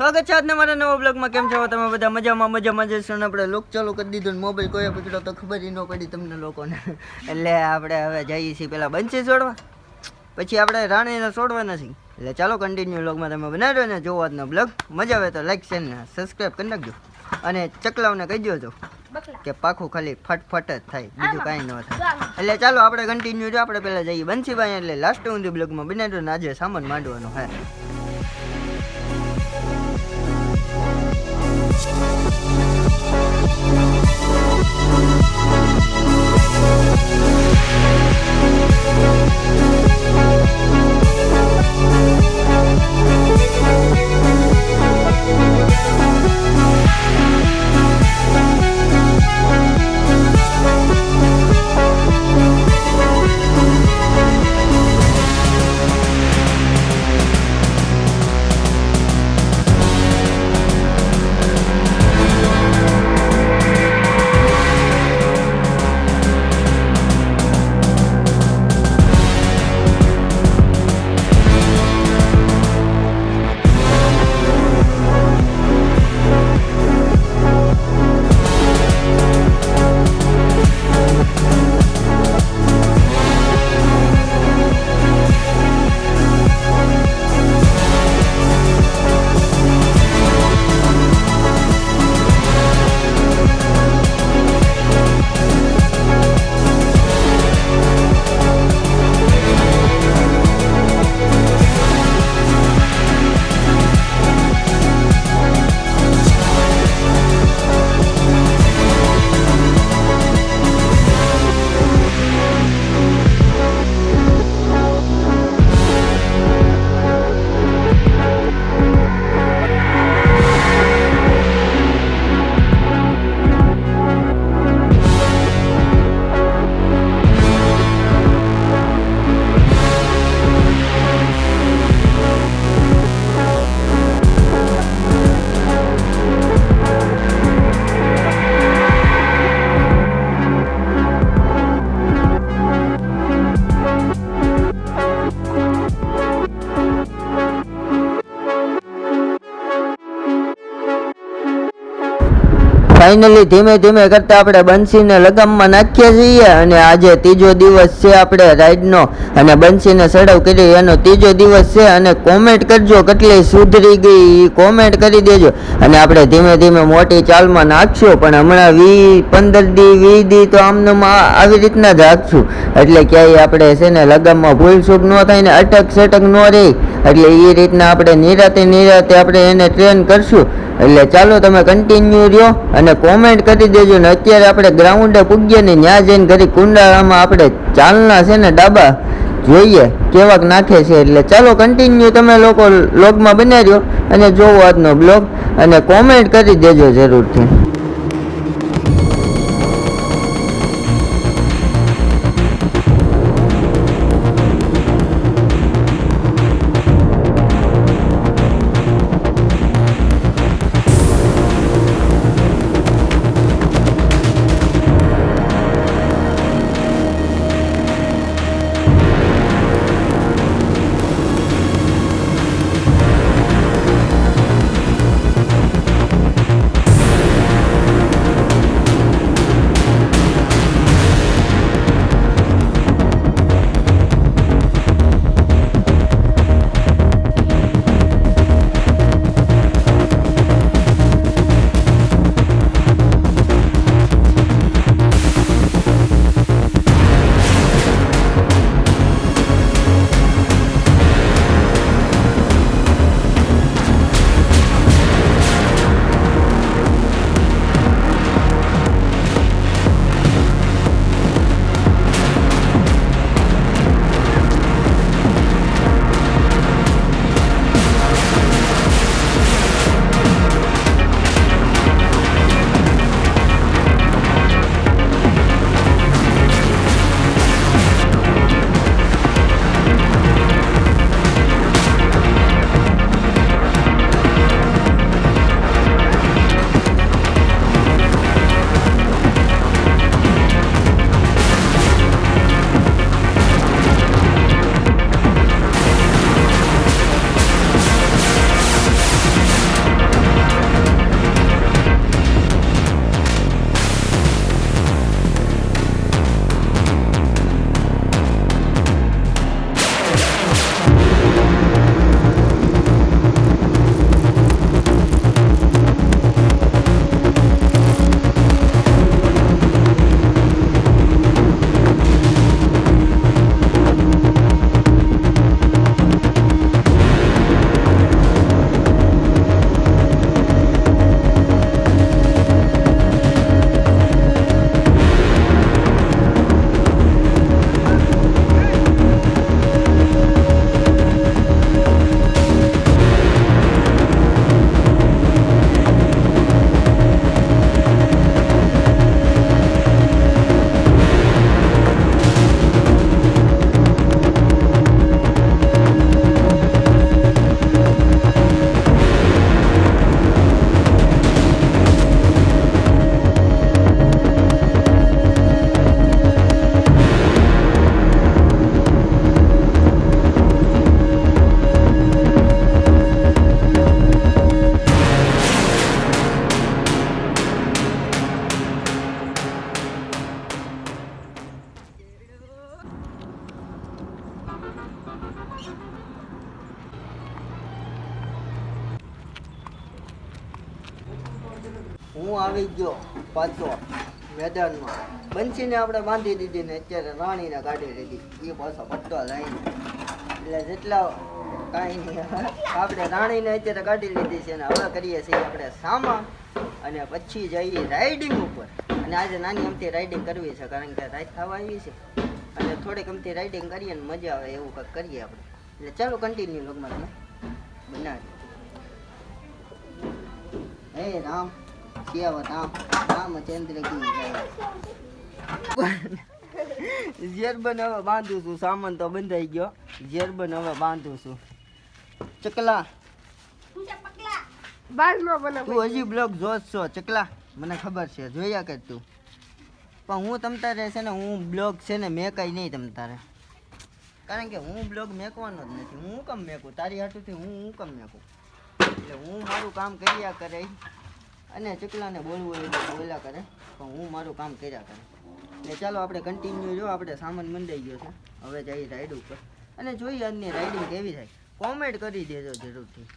સ્વાગત છે આજના મારા નવા બ્લોગમાં. કેમ છો તમે બધા? મજામાં જશો ને આપણે લોક ચાલુ કરી દીધું ને મોબાઈલ કોઈ પકડ્યો તો ખબર ન પડી તમને લોકોને. એટલે આપણે હવે જઈએ છીએ પેલા બંસી છોડવા, પછી આપણે રાણીને છોડવાના છીએ. એટલે ચાલો કન્ટિન્યુ બ્લોગમાં તમે બનાવ્યો ને જોવો આજનો બ્લોગ. મજા આવે તો લાઈક શેર ને સબસ્ક્રાઈબ કરી નાખજો અને ચકલાવને કહી દો કે પાખું ખાલી ફટફટ જ થાય, બીજું કાંઈ ન થાય. એટલે ચાલો આપણે કન્ટિન્યુ જો આપણે પહેલાં જઈએ બંસીભાઈ, એટલે લાસ્ટ સુધી બ્લોગમાં બનાવ્યો ને આજે સામાન માંડવાનો હે. ફાઇનલી ધીમે ધીમે કરતા આપણે બંસીને લગામમાં નાખીએ છીએ અને આજે ત્રીજો દિવસ છે આપણે રાઈડનો અને બંસીને સડવ કરી એનો ત્રીજો દિવસ છે. અને કોમેન્ટ કરજો કેટલી સુધરી ગઈ, કોમેન્ટ કરી દેજો. અને આપણે ધીમે ધીમે મોટી ચાલમાં નાખશું, પણ હમણાં 15 દી 20 દી તો આમને આવી રીતના જ રાખશું, એટલે ક્યાંય આપણે છે ને લગામમાં ભૂલ ચૂક ન થાય ને અટક સટક ન રહે, એટલે એ રીતના આપણે નિરાતે આપણે એને ટ્રેન કરશું. એટલે ચાલો તમે કન્ટિન્યુ રહ્યો અને કોમેન્ટ કરી દેજો. ને અત્યારે આપણે ગ્રાઉન્ડે પૂગીએ ને ત્યાં જઈને ઘડી કુંડાળામાં આપણે ચાલના છે ને ડાબા જોઈએ કેવાક નાખે છે. એટલે ચાલો કન્ટિન્યુ તમે લોકો બ્લોગમાં બનાવ્યો અને જોવો આજનો બ્લોગ અને કોમેન્ટ કરી દેજો જરૂરથી. હું આવી ગયો પાછો મેદાનમાં. બંસીને આપણે બાંધી દીધી ને અત્યારે રાણીને કાઢી લીધી. એ પાછો પટ્ટો લઈને એટલે જેટલા કાંઈ નહીં આપણે રાણીને અત્યારે કાઢી લીધી છે ને હવે કરીએ છીએ આપણે સામા અને પછી જઈએ રાઇડિંગ ઉપર. અને આજે નાની અમથી રાઇડિંગ કરવી છે કારણ કે રાત થવા આવી છે અને થોડીક અમથી રાઇડિંગ કરીએ ને મજા આવે એવું કંઈક કરીએ આપણે. એટલે ચાલો કન્ટિન્યુ લોગમાં તમે બનાવી. હે રામ સિયાવત રામચંદ્ર કી જેરબન હવે બાંધું છું. સામાન તો બંધાઈ ગયો. જેરબન હવે બાંધું છું. ચકલા તું હજી બ્લોગ જોશ છો ચકલા? મને ખબર છે જોયા કર તું. પણ હું તમ તારે છે ને હું બ્લોગ છે ને મેકાઈ નહીં તમ તારે, કારણ કે હું બ્લોગ મેકવાનો જ નથી. હું કેમ મેકું તારી હાટુથી? હું કેમ મેકું? એટલે હું મારું કામ કર્યા કરે અને ચકલાને બોલવું હોય તો બોલ્યા કરે, પણ હું મારું કામ કર્યા કરે. એટલે ચાલો આપણે કન્ટિન્યુ જો આપણે સામાન મંડાઈ ગયો છે. હવે જઈએ રાઈડ ઉપર અને જોઈએ આજની રાઇડિંગ કેવી થાય. કોમેન્ટ કરી દેજો જરૂરથી.